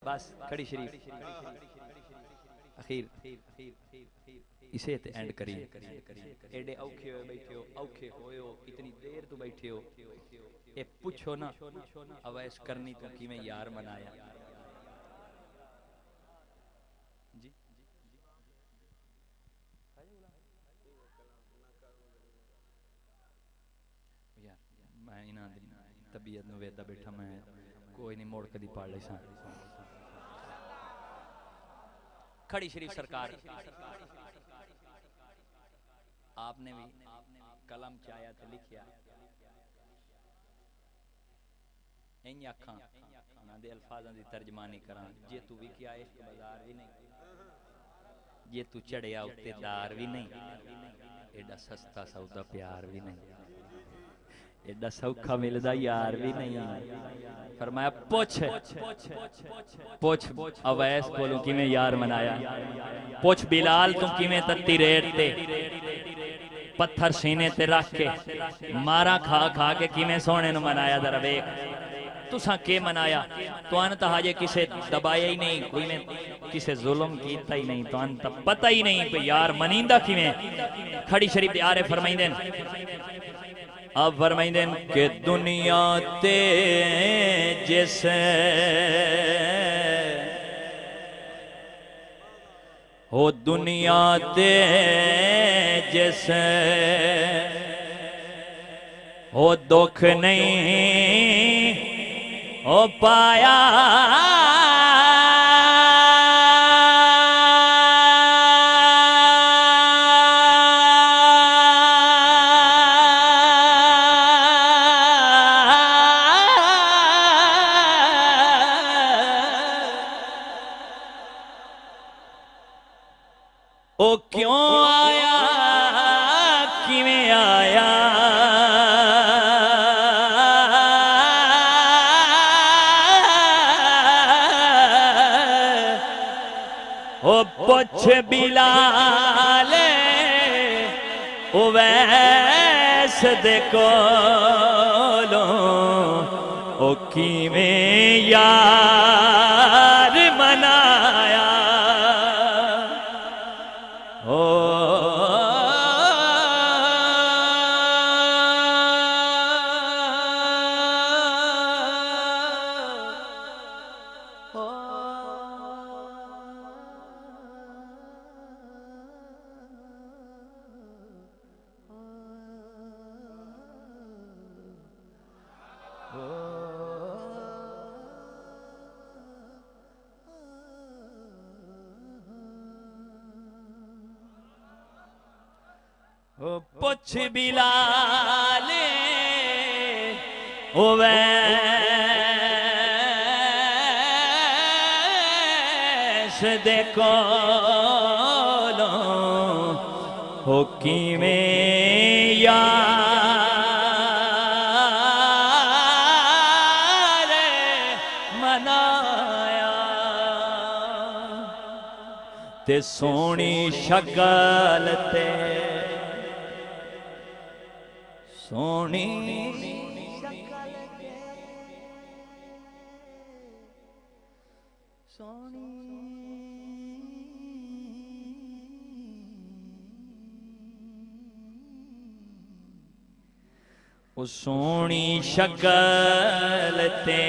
बस खड़ी शरीफ अखीर इसे ते एंड करिए। एडे औखे हो बैठे हो, औखे होयो, इतनी देर तो बैठे हो, ए पूछो ना अवैस करनी तो कि मैं यार मनाया जी। यार मैं इना तबीयत नु वेदा बैठा, मैं कोई नहीं मोड़ कदी पढ़ ले सा। खड़ी शरीफ सरकार आपने भी कलम चाया तो लिखिया इन अखा दे अल्फाजां दी तर्जमानी करा। जे तू विकिया इश्क बाजार भी नहीं, जे तू चढ़िया उत्ते दार भी नहीं, एडा सस्ता सौदा प्यार भी नहीं, एडा सौखा मिलदा यार भी नहीं। फरमाया पूछ पूछ अवैस कोलों किवें यार मनाया, पूछ बिलाल तू किवें तत्ती रेत ते पत्थर सीने ते रख के मारा खा खा के किवें सोहणे नु मनाया। जरा वेख तुसा के मनाया, तुआन तो हजे किसे दबाया ही नहीं, कोई ने किसे जुल्म कीता ही नहीं, तुआन तो पता ही नहीं कि यार मनींदा किवें। खड़ी शरीफ दे आरे फरमाइंदेन, अब फरमाइंदेन के दुनिया ते जैसे हो दुनिया ते जैसे हो दुख नहीं ओ पाया ओ क्यों आया किवें आया, ओ पुछ बिलाल उवैस दे कोलों ओ किवें यार मनाया। ओ पुछ बिलाल उवैस दे कोलों हो किवें यार मनाया। ते सोहनी शक्ल ते सोहनी सोहनी ओ सोहनी शक्ल ते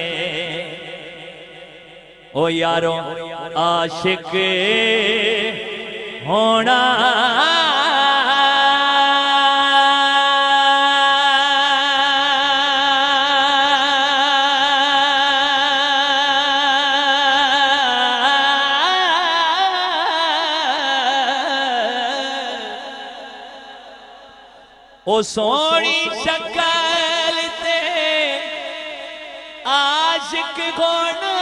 ओ यारो आशिक होना ओ सोहनी शक्ल ते आशिक होना,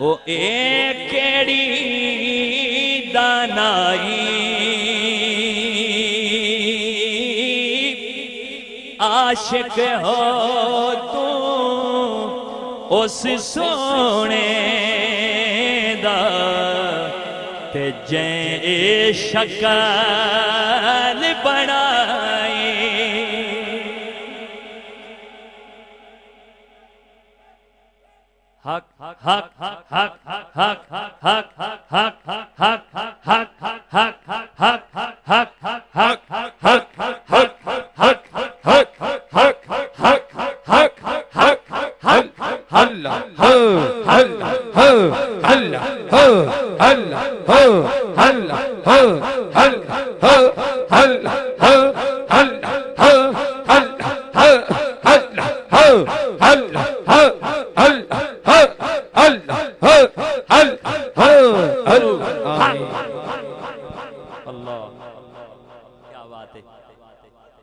ओ एक केड़ी दानाई आशिक हो तू उस सोहने दा ते जै शक्ल बनाई। हक हक हक हक हक हक हक हक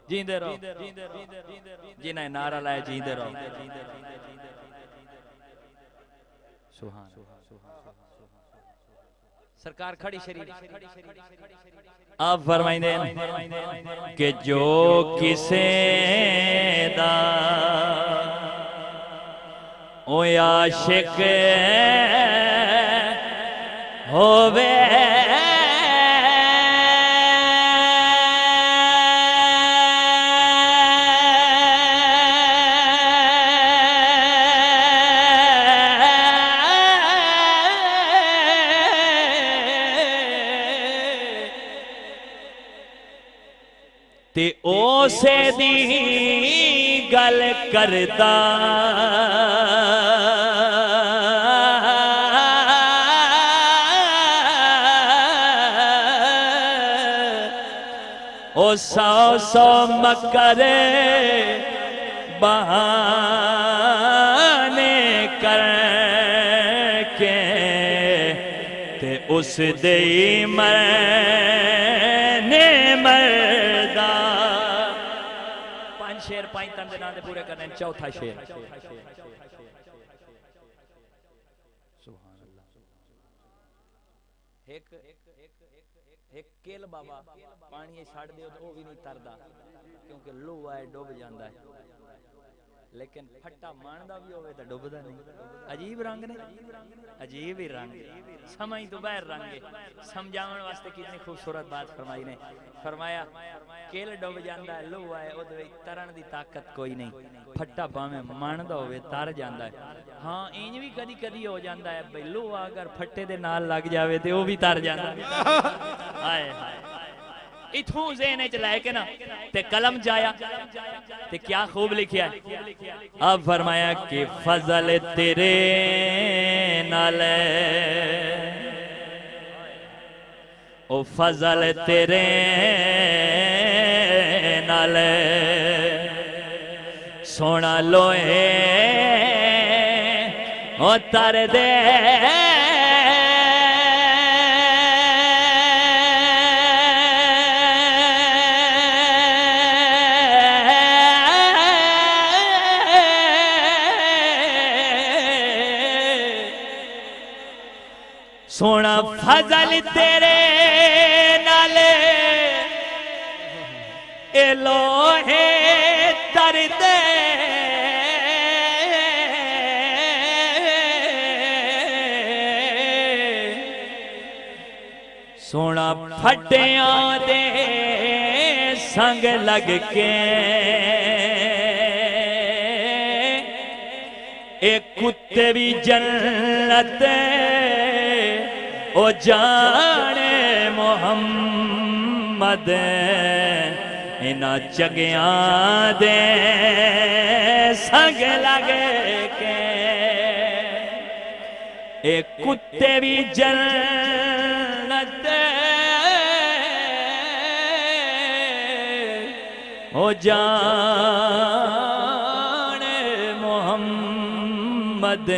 जींदे रहो जिन्हें नारा लाए जींदे रहो। सुभान सरकार खड़ी शरीर आप फरमाइंदे कि जो किसे दा ओ आशिक होवे ते ओसे दी गल करदा ओ सौ सौ मकर बहाने करके ते उस दे मरने मरदा। पांच शेर पांच तन दे नाम दे पूरे करने चौथा शेर सुभान अल्लाह। एक केल बाबा पानी छड़ दियो तो वो भी नहीं तरदा क्योंकि लूह आए डुब जाता है, लेकिन फट्टा मानदा भी होवे तो डुबदा नहीं। अजीब रंग ने, अजीब ही रंग, समझ तो बाहर रंग है। समझावन वास्ते कितनी खूबसूरत बात फरमाई ने। फरमाया केल डुब जाता है, लूह आए उहदे तरन दी ताकत कोई नहीं, फट्टा भावें मानदा होवे तर जाता है। हाँ इंज भी कदी कदी हो जाता है भाई लूह अगर फट्टे दे नाल लग जावे ते वो भी तर जाता है। हाय हाय इथों ज़हन च लैके ना ते कलम जाया ते क्या खूब लिखिया है। अब फरमाया कि फजल तेरे नाल ओ फजल तेरे नाल सोना लोहे ओ तर दे सोना फजल तेरे नाल ए लोहे तर दे सोना फटियां दे संग लग के एक कुत्ते भी जन्नत ओ जाने मोहम्मद इना चगिया दे संग लगे के एक कुत्ते भी जन्नत ओ जाने मोहम्मद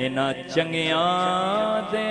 इना चंगिया दे